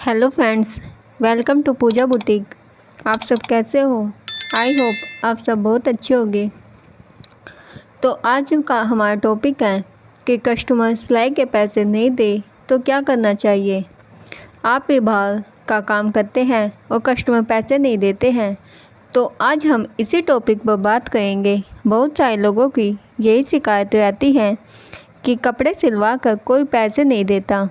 Hello friends, welcome to Puja boutique. आप सब कैसे हो? आई होप आप सब बहुत अच्छे होंगे। तो आज का हमारा टॉपिक है कि कस्टमर सिलाई के पैसे नहीं दे तो क्या करना चाहिए। आप भी बाहर का काम करते हैं और कस्टमर पैसे नहीं देते हैं, तो आज हम इसी टॉपिक पर बात करेंगे। बहुत सारे लोगों की यही शिकायत रहती है कि कपड़े सिलवा कर कोई पैसे नहीं देता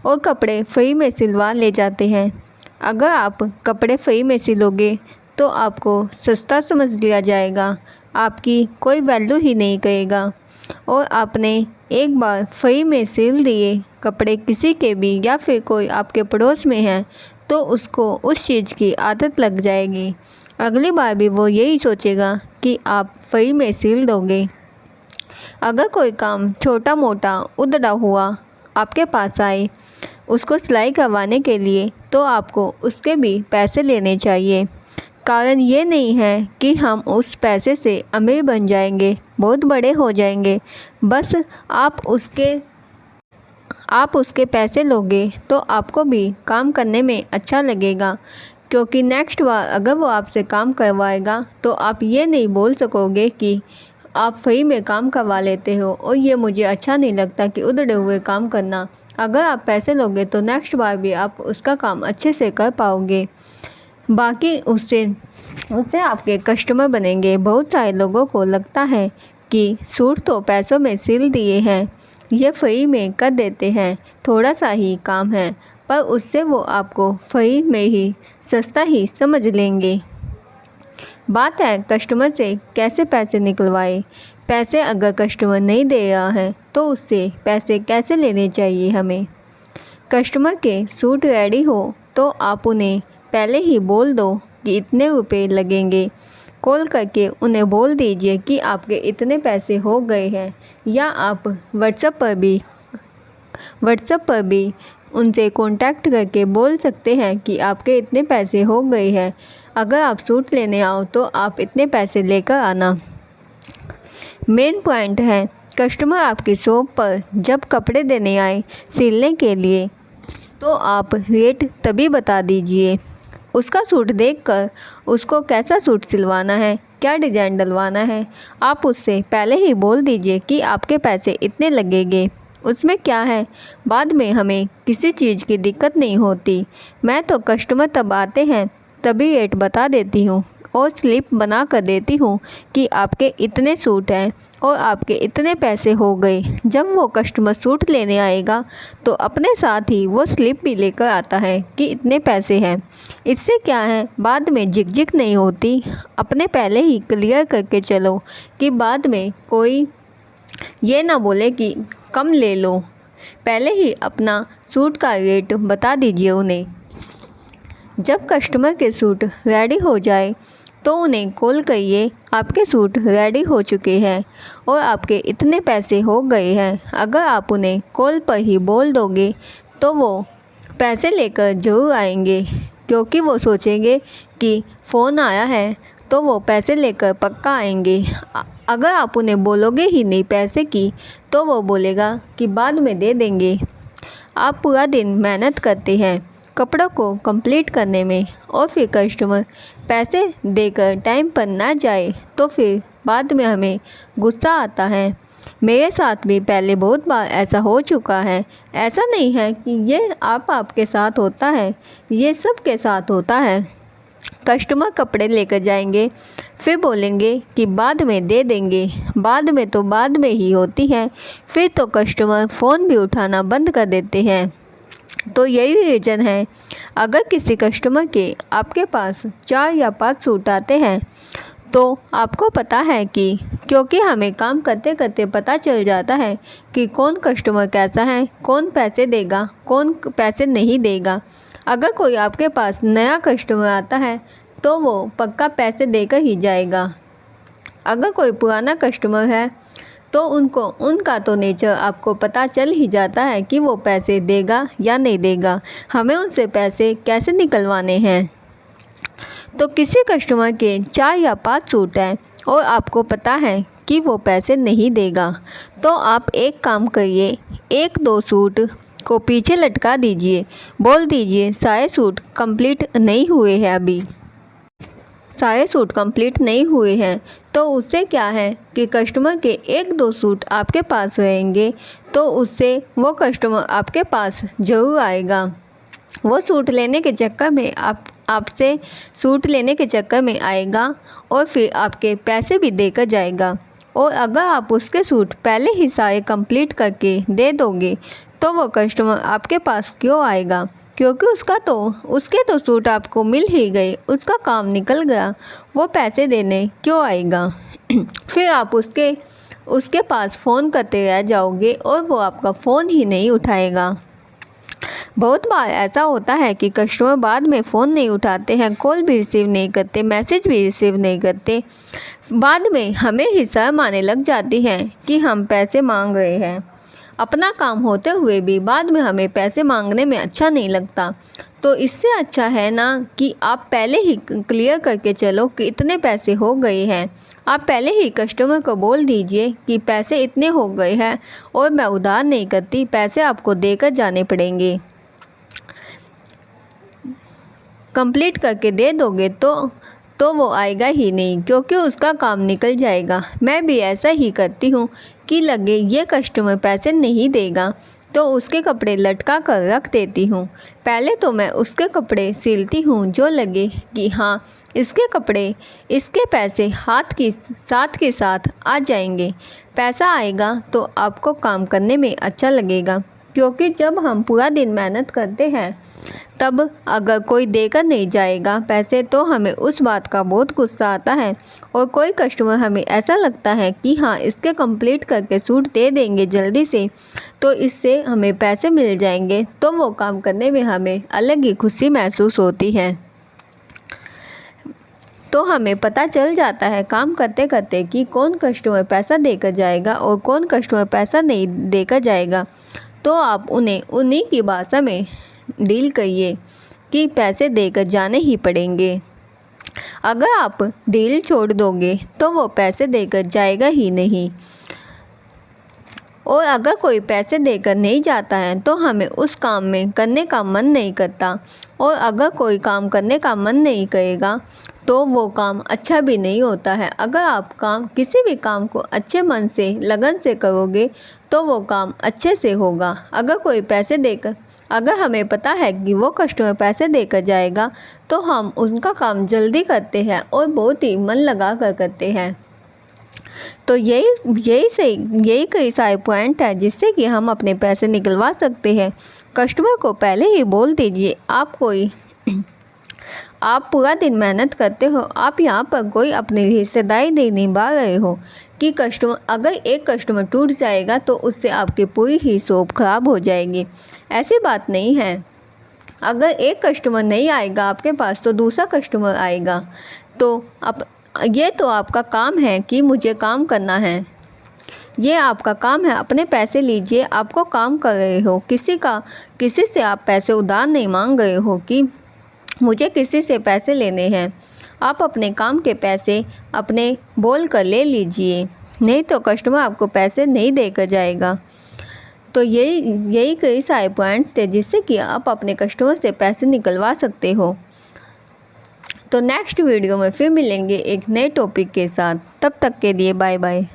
और कपड़े फ्री में सिलवा ले जाते हैं। अगर आप कपड़े फ्री में सिलोगे तो आपको सस्ता समझ लिया जाएगा, आपकी कोई वैल्यू ही नहीं करेगा। और आपने एक बार फ्री में सिल दिए कपड़े किसी के भी या फिर कोई आपके पड़ोस में है तो उसको उस चीज़ की आदत लग जाएगी। अगली बार भी वो यही सोचेगा कि आप फ्री में सिल दोगे। अगर कोई काम छोटा मोटा उधड़ा हुआ आपके पास आए उसको सिलाई करवाने के लिए, तो आपको उसके भी पैसे लेने चाहिए। कारण ये नहीं है कि हम उस पैसे से अमीर बन जाएंगे, बहुत बड़े हो जाएंगे। बस आप उसके पैसे लोगे तो आपको भी काम करने में अच्छा लगेगा, क्योंकि नेक्स्ट बार अगर वो आपसे काम करवाएगा तो आप ये नहीं बोल सकोगे कि आप फ्री में काम करवा लेते हो और ये मुझे अच्छा नहीं लगता कि उधड़े हुए काम करना। अगर आप पैसे लोगे तो नेक्स्ट बार भी आप उसका काम अच्छे से कर पाओगे। बाकी उससे आपके कस्टमर बनेंगे। बहुत सारे लोगों को लगता है कि सूट तो पैसों में सिल दिए हैं, ये फ्री में कर देते हैं, थोड़ा सा ही काम है, पर उससे वो आपको फ्री में ही सस्ता ही समझ लेंगे। बात है कस्टमर से कैसे पैसे निकलवाए। पैसे अगर कस्टमर नहीं दे रहा है तो उससे पैसे कैसे लेने चाहिए हमें। कस्टमर के सूट रेडी हो तो आप उन्हें पहले ही बोल दो कि इतने रुपए लगेंगे। कॉल करके उन्हें बोल दीजिए कि आपके इतने पैसे हो गए हैं, या आप व्हाट्सएप पर भी उनसे कांटेक्ट करके बोल सकते हैं कि आपके इतने पैसे हो गए हैं, अगर आप सूट लेने आओ तो आप इतने पैसे लेकर आना। मेन पॉइंट है, कस्टमर आपकी शॉप पर जब कपड़े देने आए सिलने के लिए तो आप रेट तभी बता दीजिए। उसका सूट देखकर उसको कैसा सूट सिलवाना है, क्या डिज़ाइन डलवाना है, आप उससे पहले ही बोल दीजिए कि आपके पैसे इतने लगेंगे। उसमें क्या है, बाद में हमें किसी चीज़ की दिक्कत नहीं होती। मैं तो कस्टमर तब आते हैं तभी रेट बता देती हूँ और स्लिप बना कर देती हूँ कि आपके इतने सूट हैं और आपके इतने पैसे हो गए। जब वो कस्टमर सूट लेने आएगा तो अपने साथ ही वो स्लिप भी लेकर आता है कि इतने पैसे हैं। इससे क्या है, बाद में झिकझिक नहीं होती। अपने पहले ही क्लियर करके चलो कि बाद में कोई ये ना बोले कि कम ले लो। पहले ही अपना सूट का रेट बता दीजिए उन्हें। जब कस्टमर के सूट रेडी हो जाए तो उन्हें कॉल करिए, आपके सूट रेडी हो चुके हैं और आपके इतने पैसे हो गए हैं। अगर आप उन्हें कॉल पर ही बोल दोगे तो वो पैसे लेकर ज़रूर आएंगे, क्योंकि वो सोचेंगे कि फ़ोन आया है तो वो पैसे लेकर पक्का आएंगे। अगर आप उन्हें बोलोगे ही नहीं पैसे की तो वो बोलेगा कि बाद में दे देंगे। आप पूरा दिन मेहनत करते हैं कपड़ों को कंप्लीट करने में और फिर कस्टमर पैसे देकर टाइम पर ना जाए तो फिर बाद में हमें गुस्सा आता है। मेरे साथ भी पहले बहुत बार ऐसा हो चुका है। ऐसा नहीं है कि ये आपके साथ होता है, ये सबके साथ होता है। कस्टमर कपड़े लेकर जाएंगे, फिर बोलेंगे कि बाद में दे देंगे। बाद में तो बाद में ही होती है, फिर तो कस्टमर फ़ोन भी उठाना बंद कर देते हैं। तो यही रीज़न है, अगर किसी कस्टमर के आपके पास 4 या 5 सूट आते हैं तो आपको पता है कि, क्योंकि हमें काम करते करते पता चल जाता है कि कौन कस्टमर कैसा है, कौन पैसे देगा, कौन पैसे नहीं देगा। अगर कोई आपके पास नया कस्टमर आता है तो वो पक्का पैसे देकर ही जाएगा। अगर कोई पुराना कस्टमर है तो उनका तो नेचर आपको पता चल ही जाता है कि वो पैसे देगा या नहीं देगा, हमें उनसे पैसे कैसे निकलवाने हैं। तो किसी कस्टमर के 4 या 5 सूट हैं और आपको पता है कि वो पैसे नहीं देगा, तो आप एक काम करिए, 1-2 सूट को पीछे लटका दीजिए। बोल दीजिए सारे सूट कंप्लीट नहीं हुए हैं, अभी सारे सूट कंप्लीट नहीं हुए हैं। तो उससे क्या है कि कस्टमर के 1-2 सूट आपके पास रहेंगे, तो उससे वो कस्टमर आपके पास ज़रूर आएगा। वो सूट लेने के चक्कर में आपसे सूट लेने के चक्कर में आएगा और फिर आपके पैसे भी देकर जाएगा। और अगर आप उसके सूट पहले ही सारे कंप्लीट करके दे दोगे तो वो कस्टमर आपके पास क्यों आएगा, क्योंकि उसके तो सूट आपको मिल ही गए, उसका काम निकल गया, वो पैसे देने क्यों आएगा। फिर आप उसके पास फ़ोन करते रह जाओगे और वो आपका फ़ोन ही नहीं उठाएगा। बहुत बार ऐसा होता है कि कस्टमर बाद में फ़ोन नहीं उठाते हैं, कॉल भी रिसीव नहीं करते, मैसेज भी रिसीव नहीं करते। बाद में हमें ही शर्म आने लग जाती है कि हम पैसे मांग रहे हैं। अपना काम होते हुए भी बाद में हमें पैसे मांगने में अच्छा नहीं लगता। तो इससे अच्छा है ना कि आप पहले ही क्लियर करके चलो कि इतने पैसे हो गए हैं। आप पहले ही कस्टमर को बोल दीजिए कि पैसे इतने हो गए हैं और मैं उधार नहीं करती, पैसे आपको देकर जाने पड़ेंगे। कंप्लीट करके दे दोगे तो वो आएगा ही नहीं, क्योंकि उसका काम निकल जाएगा। मैं भी ऐसा ही करती हूँ कि लगे ये कस्टमर पैसे नहीं देगा तो उसके कपड़े लटका कर रख देती हूँ। पहले तो मैं उसके कपड़े सिलती हूँ जो लगे कि हाँ इसके कपड़े, इसके पैसे साथ के साथ आ जाएंगे। पैसा आएगा तो आपको काम करने में अच्छा लगेगा, क्योंकि जब हम पूरा दिन मेहनत करते हैं तब अगर कोई देकर नहीं जाएगा पैसे तो हमें उस बात का बहुत गुस्सा आता है। और कोई कस्टमर हमें ऐसा लगता है कि हाँ इसके कंप्लीट करके सूट दे देंगे जल्दी से तो इससे हमें पैसे मिल जाएंगे, तो वो काम करने में हमें अलग ही खुशी महसूस होती है। तो हमें पता चल जाता है काम करते करते कि कौन कस्टमर पैसा देकर जाएगा और कौन कस्टमर पैसा नहीं देकर जाएगा। तो आप उन्हें उन्हीं की भाषा में डील करिए कि पैसे देकर जाने ही पड़ेंगे। अगर आप डील छोड़ दोगे तो वो पैसे देकर जाएगा ही नहीं। और अगर कोई पैसे देकर नहीं जाता है तो हमें उस काम में करने का मन नहीं करता। और अगर कोई काम करने का मन नहीं करेगा तो वो काम अच्छा भी नहीं होता है। अगर आप किसी भी काम को अच्छे मन से लगन से करोगे तो वो काम अच्छे से होगा। अगर हमें पता है कि वो कस्टमर पैसे देकर जाएगा तो हम उनका काम जल्दी करते हैं और बहुत ही मन लगा कर करते हैं। तो यही कई सारे पॉइंट है जिससे कि हम अपने पैसे निकलवा सकते हैं। कस्टमर को पहले ही बोल दीजिए आप पूरा दिन मेहनत करते हो, आप यहाँ पर कोई अपनी हिस्सेदारी नहीं निभा रहे हो कि अगर एक कस्टमर टूट जाएगा तो उससे आपकी पूरी ही शॉप खराब हो जाएगी। ऐसी बात नहीं है। अगर एक कस्टमर नहीं आएगा आपके पास तो दूसरा कस्टमर आएगा। तो ये तो आपका काम है कि मुझे काम करना है, ये आपका काम है। अपने पैसे लीजिए, आपको काम कर रहे हो, किसी से आप पैसे उधार नहीं मांग रहे हो कि मुझे किसी से पैसे लेने हैं। आप अपने काम के पैसे अपने बोल कर ले लीजिए, नहीं तो कस्टमर आपको पैसे नहीं देकर जाएगा। तो यही कई सारे पॉइंट्स थे जिससे कि आप अपने कस्टमर से पैसे निकलवा सकते हो। तो नेक्स्ट वीडियो में फिर मिलेंगे एक नए टॉपिक के साथ। तब तक के लिए बाय बाय।